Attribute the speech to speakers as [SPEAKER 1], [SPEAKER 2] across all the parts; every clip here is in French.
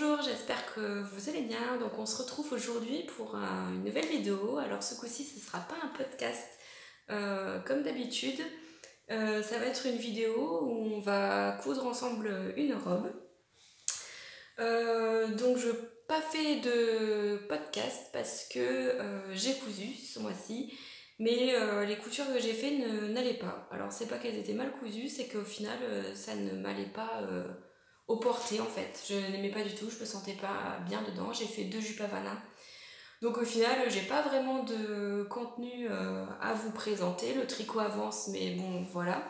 [SPEAKER 1] Bonjour, j'espère que vous allez bien. Donc on se retrouve aujourd'hui pour une nouvelle vidéo. Alors ce coup-ci, ce ne sera pas un podcast comme d'habitude. Ça va être une vidéo où on va coudre ensemble une robe. Donc je n'ai pas fait de podcast parce que j'ai cousu ce mois-ci. Mais les coutures que j'ai fait n'allaient pas. Alors c'est pas qu'elles étaient mal cousues, c'est qu'au final ça ne m'allait pas au porté en fait. Je n'aimais pas du tout, je me sentais pas bien dedans. J'ai fait 2 jupes Havana. Donc au final j'ai pas vraiment de contenu à vous présenter. Le tricot avance mais bon voilà.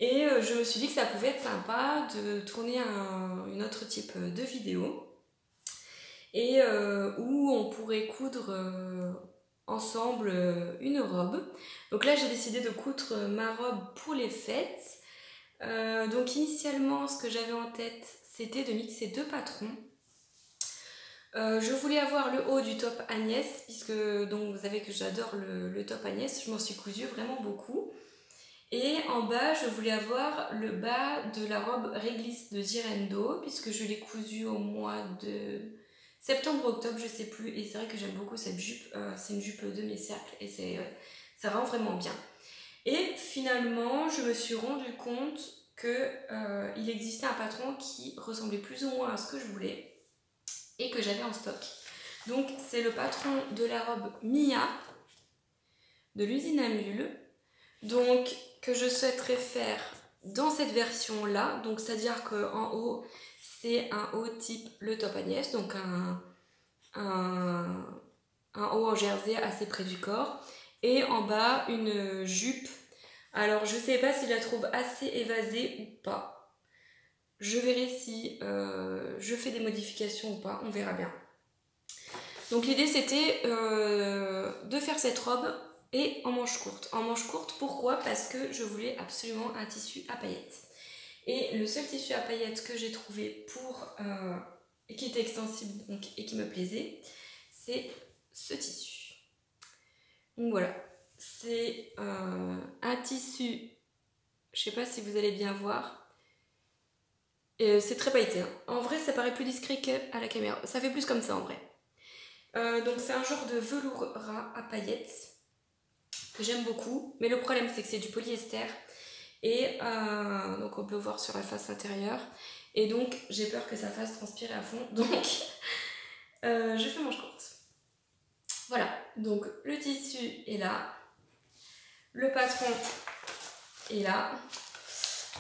[SPEAKER 1] Et je me suis dit que ça pouvait être sympa de tourner une autre type de vidéo. Et où on pourrait coudre ensemble une robe. Donc là j'ai décidé de coudre ma robe pour les fêtes. Donc initialement ce que j'avais en tête c'était de mixer 2 patrons. Je voulais avoir le haut du top Agnès puisque donc vous savez que j'adore le top Agnès, je m'en suis cousu vraiment beaucoup. Et en bas je voulais avoir le bas de la robe réglisse de Girendo puisque je l'ai cousu au mois de septembre-octobre, je sais plus, et c'est vrai que j'aime beaucoup cette jupe, c'est une jupe de mes cercles et ça rend vraiment bien. Et finalement, je me suis rendu compte qu'il existait un patron qui ressemblait plus ou moins à ce que je voulais et que j'avais en stock. Donc c'est le patron de la robe Mia de l'usine à Mule, donc que je souhaiterais faire dans cette version là, donc c'est à dire qu'en haut c'est un haut type le top Agnès, donc un haut en jersey assez près du corps, et en bas une jupe. Alors je sais pas si je la trouve assez évasée ou pas, je verrai si je fais des modifications ou pas, on verra bien. Donc l'idée c'était de faire cette robe et en manche courte. En manche courte, pourquoi? Parce que je voulais absolument un tissu à paillettes. Et le seul tissu à paillettes que j'ai trouvé et qui était extensible donc, et qui me plaisait, c'est ce tissu. Donc voilà, c'est un tissu, je sais pas si vous allez bien voir, c'est très pailleté. Hein. En vrai, ça paraît plus discret qu'à la caméra, ça fait plus comme ça en vrai. Donc c'est un genre de velours ras à paillettes que j'aime beaucoup, mais le problème c'est que c'est du polyester et donc on peut voir sur la face intérieure et donc j'ai peur que ça fasse transpirer à fond, donc je fais manche courte. Voilà, donc le tissu est là, le patron est là,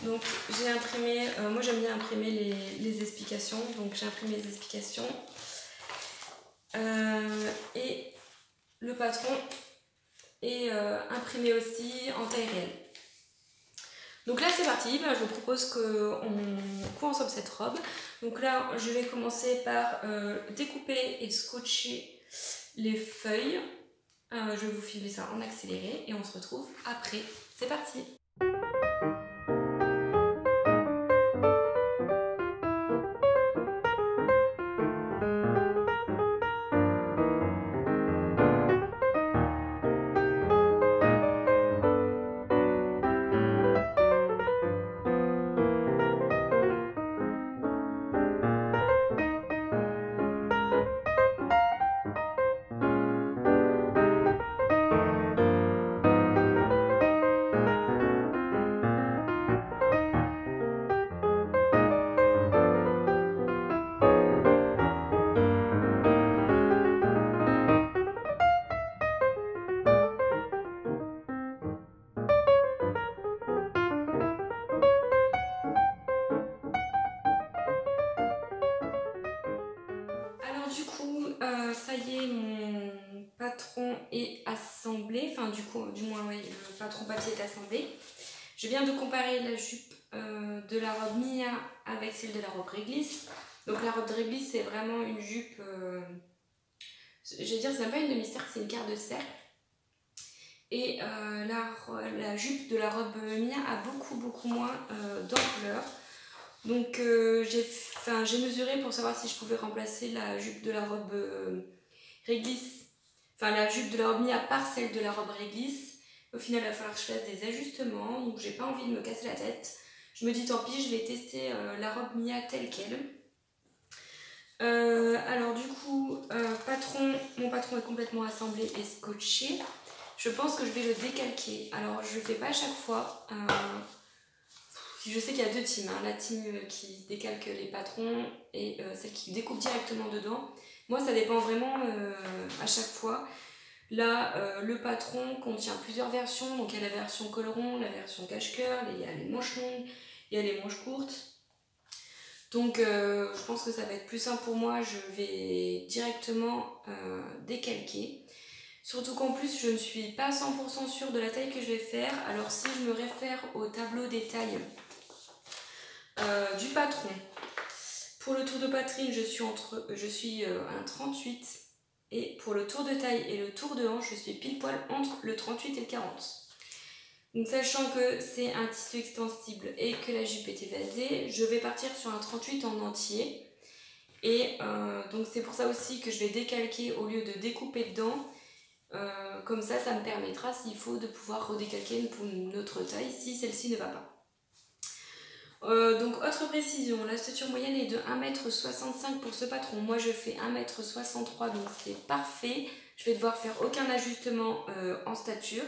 [SPEAKER 1] donc j'ai imprimé, moi j'aime bien imprimer les explications, donc j'ai imprimé les explications et le patron est imprimé aussi en taille réelle. Donc là c'est parti, je vous propose qu'on coud ensemble cette robe. Donc là je vais commencer par découper et scotcher les feuilles. Je vais vous filmer ça en accéléré et on se retrouve après. C'est parti! Ça y est, mon patron est assemblé, enfin du moins oui, le patron papier est assemblé. Je viens de comparer la jupe de la robe Mia avec celle de la robe réglisse. Donc la robe de réglisse c'est vraiment une jupe, je vais dire c'est même pas une demi-cercle, c'est une quart de cercle. Et la jupe de la robe Mia a beaucoup moins d'ampleur. Donc j'ai mesuré pour savoir si je pouvais remplacer la jupe de la robe réglisse, enfin la jupe de la robe Mia par celle de la robe réglisse. Au final il va falloir que je fasse des ajustements, donc j'ai pas envie de me casser la tête. Je me dis tant pis, je vais tester la robe Mia telle qu'elle. Alors du coup, mon patron est complètement assemblé et scotché. Je pense que je vais le décalquer. Alors je le fais pas à chaque fois. Je sais qu'il y a deux teams, hein. La team qui décalque les patrons et celle qui découpe directement dedans. Moi ça dépend vraiment à chaque fois. Là, le patron contient plusieurs versions. Donc il y a la version col rond, la version cache-cœur, il y a les manches longues, il y a les manches courtes. Donc je pense que ça va être plus simple pour moi, je vais directement décalquer. Surtout qu'en plus je ne suis pas 100% sûre de la taille que je vais faire. Alors si je me réfère au tableau des tailles du patron, pour le tour de poitrine je suis un 38 et pour le tour de taille et le tour de hanche je suis pile poil entre le 38 et le 40. Donc sachant que c'est un tissu extensible et que la jupe est évasée, je vais partir sur un 38 en entier. Et donc c'est pour ça aussi que je vais décalquer au lieu de découper dedans. Comme ça me permettra s'il faut de pouvoir redécalquer pour une autre taille si celle-ci ne va pas. Donc autre précision, la stature moyenne est de 1,65 m pour ce patron. Moi je fais 1,63 m donc c'est parfait. Je vais devoir faire aucun ajustement en stature.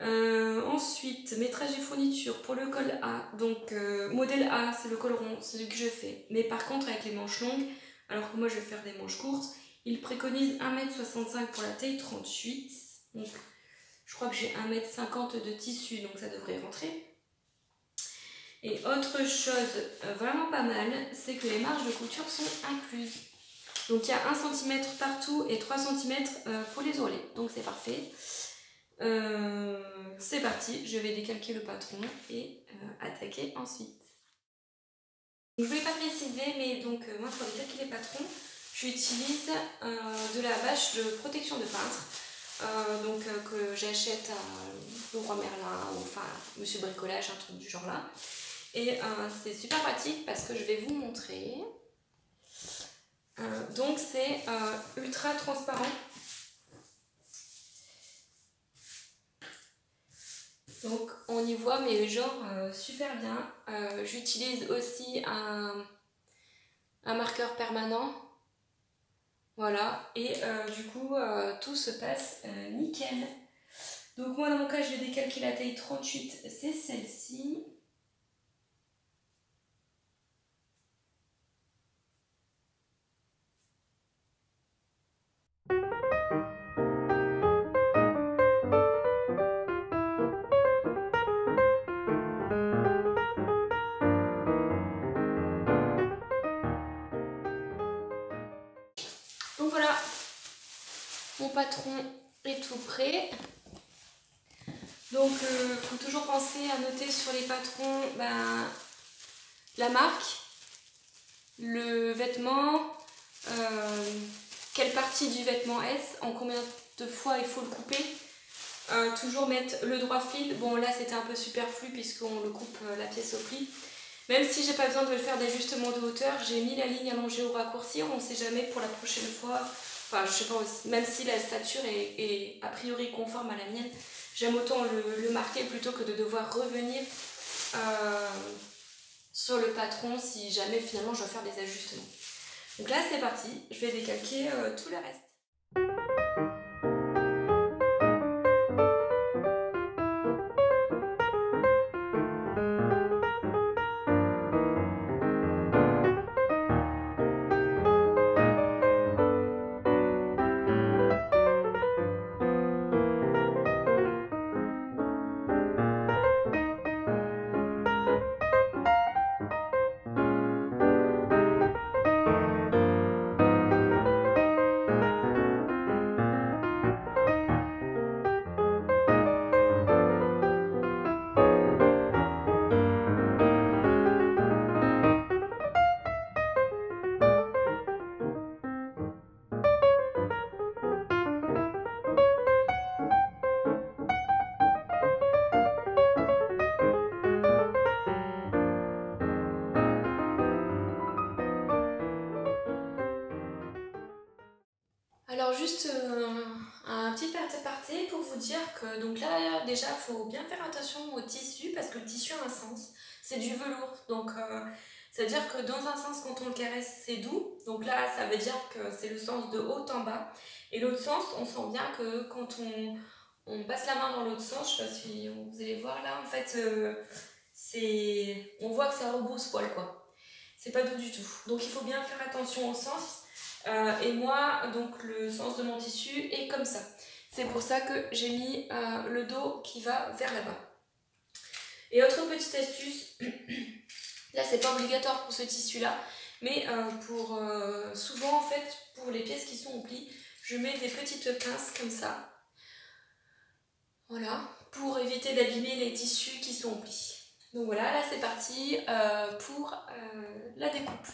[SPEAKER 1] Ensuite, métrage et fourniture pour le col A. Donc modèle A, c'est le col rond, c'est celui que je fais. Mais par contre avec les manches longues, alors que moi je vais faire des manches courtes, il préconise 1,65 m pour la taille 38. Donc je crois que j'ai 1,50 m de tissu, donc ça devrait rentrer. Et autre chose vraiment pas mal, c'est que les marges de couture sont incluses. Donc il y a 1 cm partout et 3 cm pour les ourlets. Donc c'est parfait. C'est parti, je vais décalquer le patron et attaquer ensuite. Donc, je ne vais pas préciser, mais donc moi pour décalquer les patrons, j'utilise de la bâche de protection de peintre, que j'achète à Leroy Merlin ou enfin Monsieur Bricolage, un truc du genre là. Et c'est super pratique parce que je vais vous montrer. Donc c'est ultra transparent. Donc on y voit mais genre super bien. J'utilise aussi un marqueur permanent. Voilà, et du coup tout se passe nickel. Donc moi dans mon cas je vais décalquer la taille 38, c'est celle-ci. Donc voilà, mon patron est tout prêt. Donc il faut toujours penser à noter sur les patrons la marque, le vêtement, quelle partie du vêtement est-ce, en combien de fois il faut le couper. Toujours mettre le droit fil. Bon là c'était un peu superflu puisqu'on le coupe la pièce au pli. Même si j'ai pas besoin de le faire d'ajustement de hauteur, j'ai mis la ligne allongée au raccourci, on sait jamais pour la prochaine fois. Enfin je sais pas, même si la stature est a priori conforme à la mienne, j'aime autant le marquer plutôt que de devoir revenir sur le patron si jamais finalement je dois faire des ajustements. Donc là c'est parti, je vais décalquer tout le reste. Alors juste un petit aparté pour vous dire que donc là déjà il faut bien faire attention au tissu parce que le tissu a un sens, c'est du velours donc C'est-à-dire que dans un sens, quand on le caresse, c'est doux. Donc là, ça veut dire que c'est le sens de haut en bas. Et l'autre sens, on sent bien que quand on passe la main dans l'autre sens, je sais pas si vous allez voir là, en fait, on voit que ça rebrousse-poil, quoi. C'est pas doux du tout. Donc il faut bien faire attention au sens. Et moi, donc le sens de mon tissu est comme ça. C'est pour ça que j'ai mis le dos qui va vers là-bas. Et autre petite astuce, là c'est pas obligatoire pour ce tissu-là, mais souvent en fait, pour les pièces qui sont en pli, je mets des petites pinces comme ça. Voilà, pour éviter d'abîmer les tissus qui sont en pli. Donc voilà, là c'est parti pour la découpe.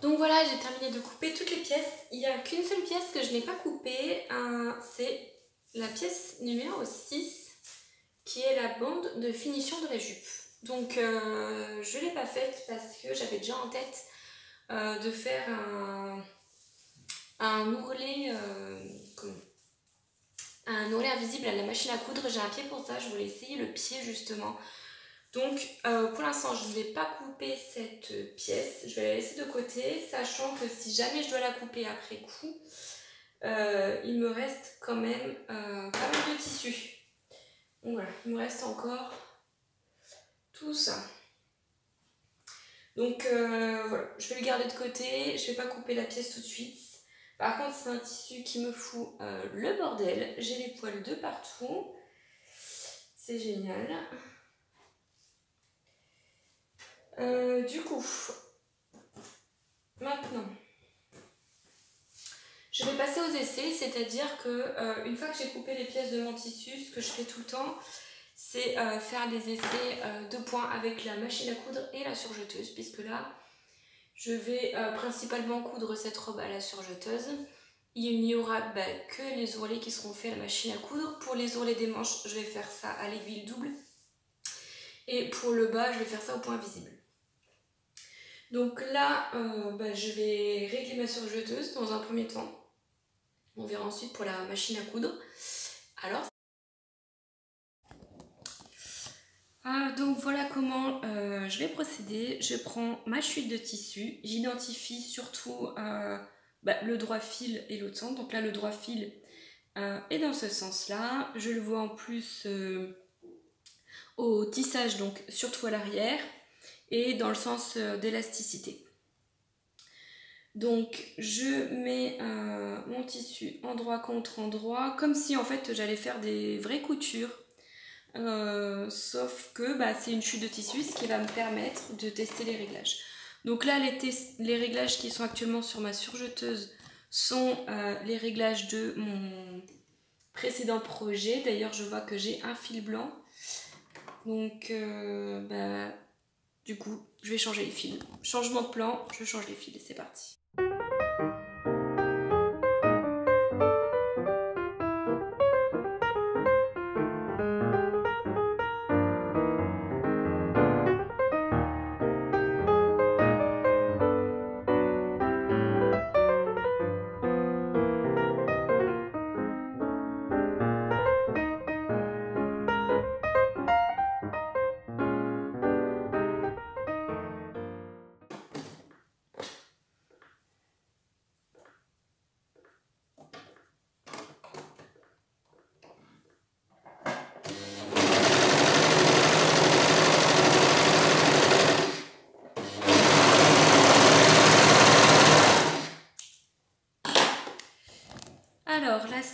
[SPEAKER 1] Donc voilà, j'ai terminé de couper toutes les pièces. Il n'y a qu'une seule pièce que je n'ai pas coupée, c'est la pièce numéro 6, qui est la bande de finition de la jupe. Donc je ne l'ai pas faite parce que j'avais déjà en tête de faire un ourlet, un ourlet invisible à la machine à coudre. J'ai un pied pour ça, je voulais essayer le pied justement. Donc pour l'instant je ne vais pas couper cette pièce, je vais la laisser de côté, sachant que si jamais je dois la couper après coup, il me reste quand même pas mal de tissu. Donc voilà, il me reste encore tout ça. Donc voilà, je vais le garder de côté, je ne vais pas couper la pièce tout de suite. Par contre c'est un tissu qui me fout le bordel, j'ai les poils de partout, c'est génial. Du coup, maintenant, je vais passer aux essais, c'est-à-dire que une fois que j'ai coupé les pièces de mon tissu, ce que je fais tout le temps, c'est faire des essais de points avec la machine à coudre et la surjeteuse, puisque là, je vais principalement coudre cette robe à la surjeteuse. Il n'y aura que les ourlets qui seront faits à la machine à coudre. Pour les ourlets des manches, je vais faire ça à l'aiguille double. Et pour le bas, je vais faire ça au point visible. Donc là, je vais régler ma surjeteuse dans un premier temps. On verra ensuite pour la machine à coudre. Alors, donc voilà comment je vais procéder. Je prends ma chute de tissu, j'identifie surtout le droit fil et l'autre sens. Donc là, le droit fil est dans ce sens-là. Je le vois en plus au tissage, donc surtout à l'arrière, et dans le sens d'élasticité. Donc je mets mon tissu endroit contre endroit, comme si en fait j'allais faire des vraies coutures. Sauf que c'est une chute de tissu, ce qui va me permettre de tester les réglages. Donc là, les réglages qui sont actuellement sur ma surjeteuse sont les réglages de mon précédent projet. D'ailleurs, je vois que j'ai un fil blanc. Donc, du coup, je vais changer les fils. Changement de plan, je change les fils et c'est parti.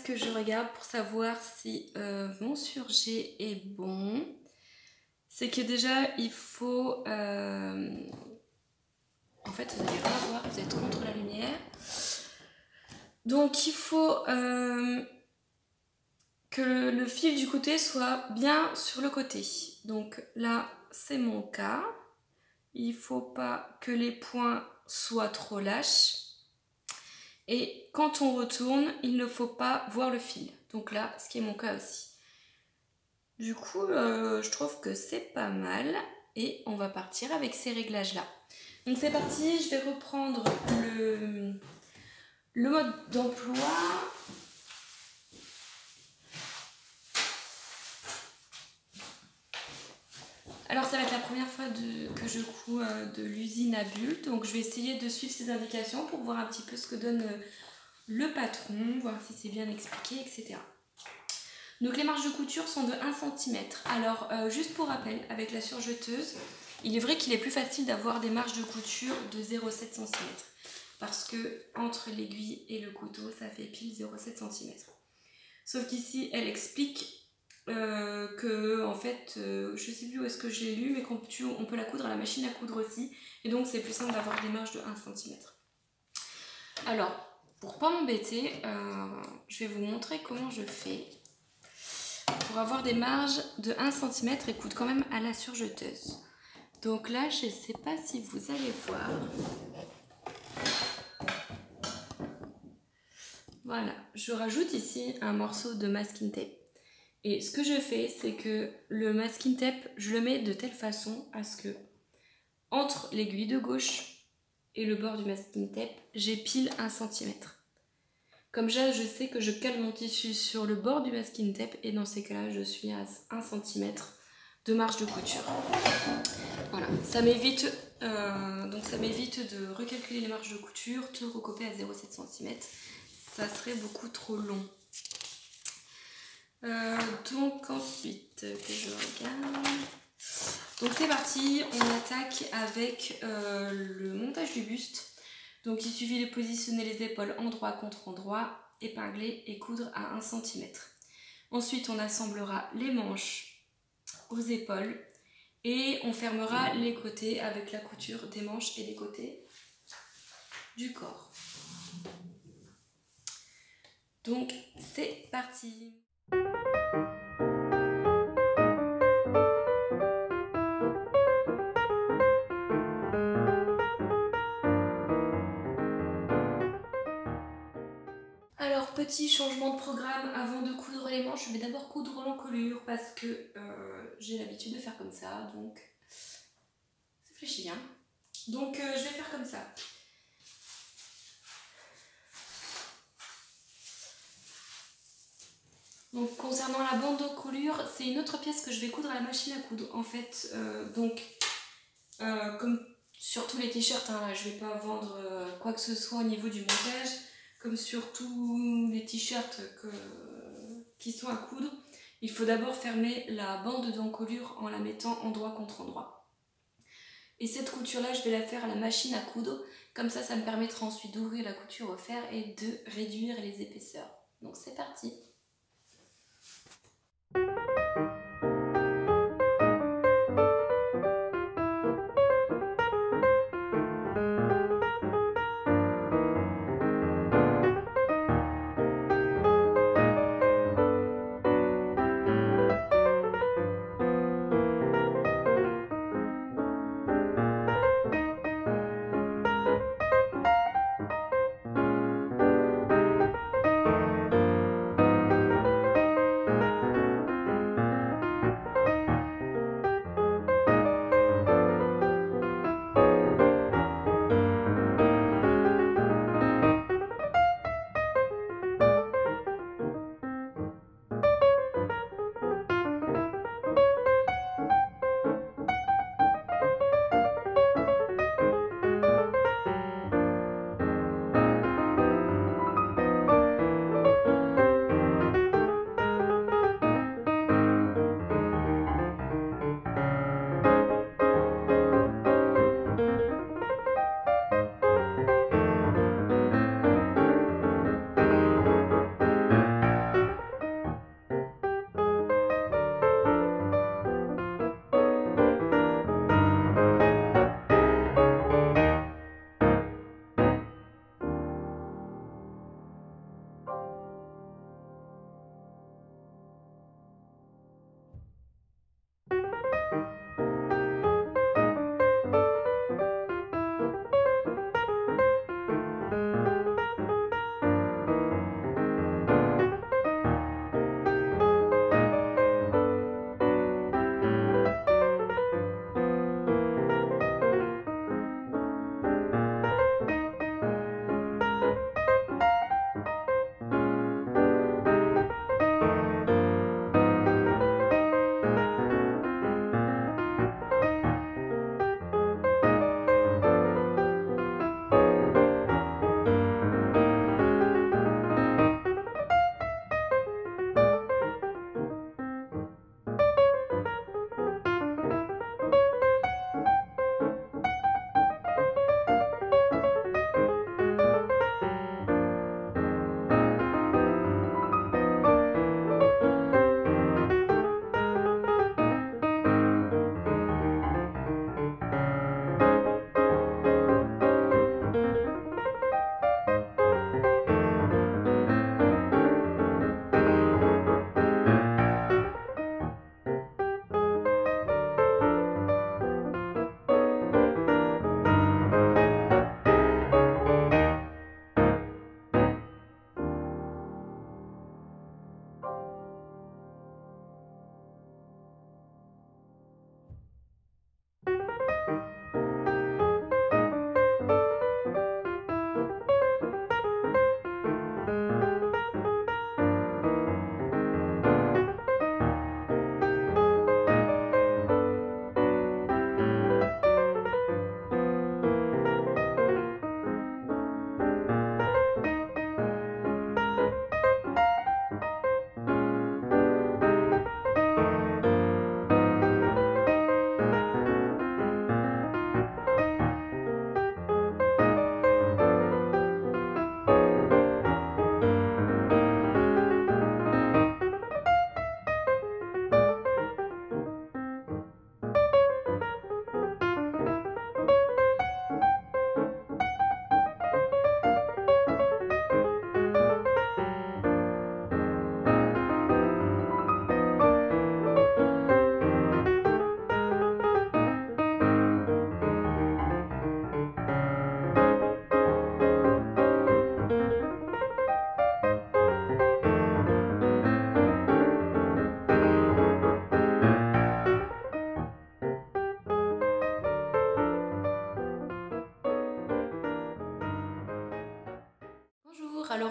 [SPEAKER 1] que je regarde pour savoir si mon surjet est bon, c'est que déjà il faut... En fait, vous n'allez pas voir, vous êtes contre la lumière. Donc il faut que le fil du côté soit bien sur le côté. Donc là, c'est mon cas. Il ne faut pas que les points soient trop lâches. Et quand on retourne, il ne faut pas voir le fil. Donc là, ce qui est mon cas aussi. Du coup, je trouve que c'est pas mal. Et on va partir avec ces réglages-là. Donc c'est parti, je vais reprendre le mode d'emploi. Alors ça va être la première fois que je couds de l'usine à bulles, donc je vais essayer de suivre ces indications pour voir un petit peu ce que donne le patron, voir si c'est bien expliqué, etc. Donc les marges de couture sont de 1 cm. Alors juste pour rappel, avec la surjeteuse, il est vrai qu'il est plus facile d'avoir des marges de couture de 0,7 cm. Parce que entre l'aiguille et le couteau, ça fait pile 0,7 cm. Sauf qu'ici, elle explique que en fait, je sais plus où est-ce que j'ai lu, mais on peut la coudre à la machine à coudre aussi. Et donc c'est plus simple d'avoir des marges de 1 cm. Alors, pour pas m'embêter, je vais vous montrer comment je fais pour avoir des marges de 1 cm et coudre quand même à la surjeteuse. Donc là, je ne sais pas si vous allez voir. Voilà, je rajoute ici un morceau de masking tape. Et ce que je fais, c'est que le masking tape, je le mets de telle façon à ce que entre l'aiguille de gauche et le bord du masking tape, j'ai pile 1 cm. Comme ça, je sais que je cale mon tissu sur le bord du masking tape et dans ces cas-là, je suis à 1 cm de marge de couture. Voilà, ça m'évite de recalculer les marges de couture, de recoper à 0,7 cm. Ça serait beaucoup trop long. Donc ensuite, que je regarde. Donc c'est parti, on attaque avec le montage du buste. Donc il suffit de positionner les épaules endroit contre endroit, épingler et coudre à 1 cm. Ensuite, on assemblera les manches aux épaules et on fermera les côtés avec la couture des manches et des côtés du corps. Donc c'est parti. Alors petit changement de programme avant de coudre les manches, je vais d'abord coudre l'encolure parce que j'ai l'habitude de faire comme ça, donc c'est fléchi hein. Donc je vais faire comme ça. Donc concernant la bande d'encolure, c'est une autre pièce que je vais coudre à la machine à coudre. En fait, comme sur tous les t-shirts, hein, là, je ne vais pas vendre quoi que ce soit au niveau du montage, comme sur tous les t-shirts qui sont à coudre, il faut d'abord fermer la bande d'encolure en la mettant endroit contre endroit. Et cette couture-là, je vais la faire à la machine à coudre, comme ça me permettra ensuite d'ouvrir la couture au fer et de réduire les épaisseurs. Donc c'est parti!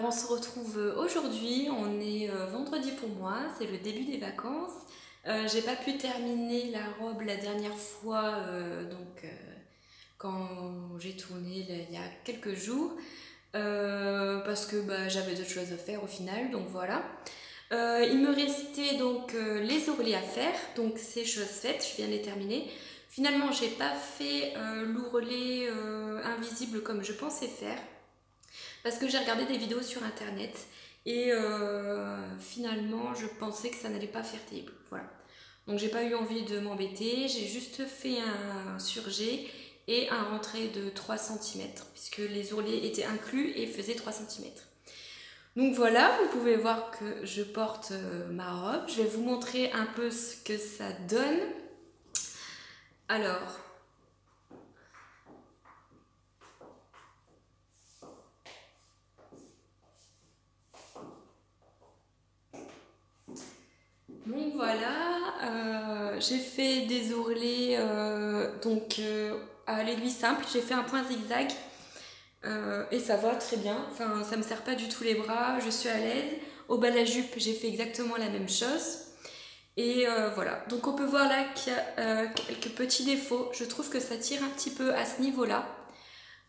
[SPEAKER 1] on se retrouve aujourd'hui, on est vendredi pour moi, c'est le début des vacances. J'ai pas pu terminer la robe la dernière fois, quand j'ai tourné il y a quelques jours, parce que j'avais d'autres choses à faire au final, donc voilà. Il me restait donc les ourlets à faire, donc c'est chose faite, je viens de les terminer. Finalement, j'ai pas fait l'ourlet invisible comme je pensais faire, parce que j'ai regardé des vidéos sur internet et finalement je pensais que ça n'allait pas faire terrible. Voilà. Donc j'ai pas eu envie de m'embêter, j'ai juste fait un surjet et un rentré de 3 cm puisque les ourlets étaient inclus et faisaient 3 cm. Donc voilà, vous pouvez voir que je porte ma robe. Je vais vous montrer un peu ce que ça donne. Alors, donc voilà, j'ai fait des ourlets à l'aiguille simple, j'ai fait un point zigzag et ça va très bien, enfin ça me serre pas du tout les bras, je suis à l'aise. Au bas de la jupe j'ai fait exactement la même chose et voilà, donc on peut voir là qu'il y a quelques petits défauts, je trouve que ça tire un petit peu à ce niveau là.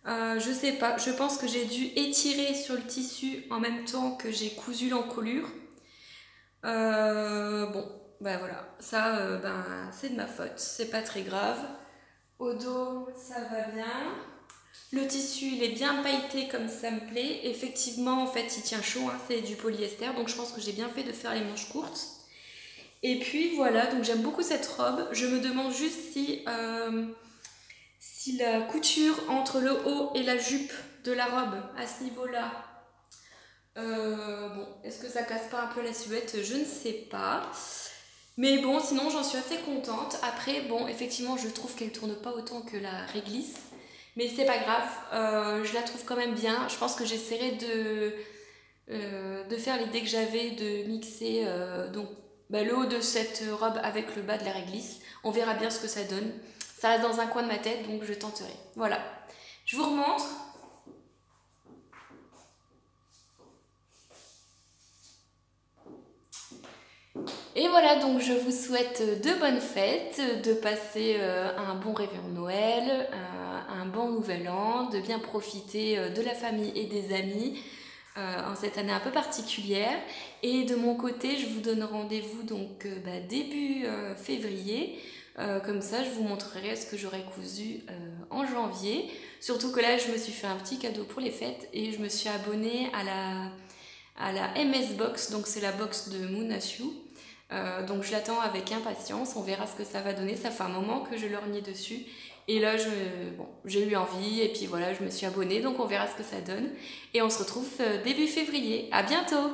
[SPEAKER 1] Je sais pas, je pense que j'ai dû étirer sur le tissu en même temps que j'ai cousu l'encolure. Bon, voilà, ça c'est de ma faute, c'est pas très grave. Au dos, ça va bien. Le tissu, il est bien pailleté comme ça me plaît. Effectivement, en fait, il tient chaud, hein, c'est du polyester, donc je pense que j'ai bien fait de faire les manches courtes. Et puis voilà, donc j'aime beaucoup cette robe. Je me demande juste si la couture entre le haut et la jupe de la robe, à ce niveau-là, bon, est-ce que ça casse pas un peu la silhouette? Je ne sais pas. Mais bon, sinon j'en suis assez contente. Après, bon, effectivement, je trouve qu'elle tourne pas autant que la réglisse. Mais c'est pas grave, je la trouve quand même bien. Je pense que j'essaierai de faire l'idée que j'avais de mixer le haut de cette robe avec le bas de la réglisse. On verra bien ce que ça donne. Ça reste dans un coin de ma tête, donc je tenterai. Voilà. Je vous remontre. Et voilà, donc je vous souhaite de bonnes fêtes, de passer un bon réveillon de Noël, un bon nouvel an, de bien profiter de la famille et des amis en cette année un peu particulière. Et de mon côté, je vous donne rendez-vous donc début février. Comme ça, je vous montrerai ce que j'aurai cousu en janvier. Surtout que là, je me suis fait un petit cadeau pour les fêtes et je me suis abonnée à la MS Box, donc c'est la box de Moonashu. Donc je l'attends avec impatience, on verra ce que ça va donner. Ça fait un moment que je lorgnais dessus et là j'ai eu envie et puis voilà, je me suis abonnée, donc on verra ce que ça donne et on se retrouve début février. À bientôt!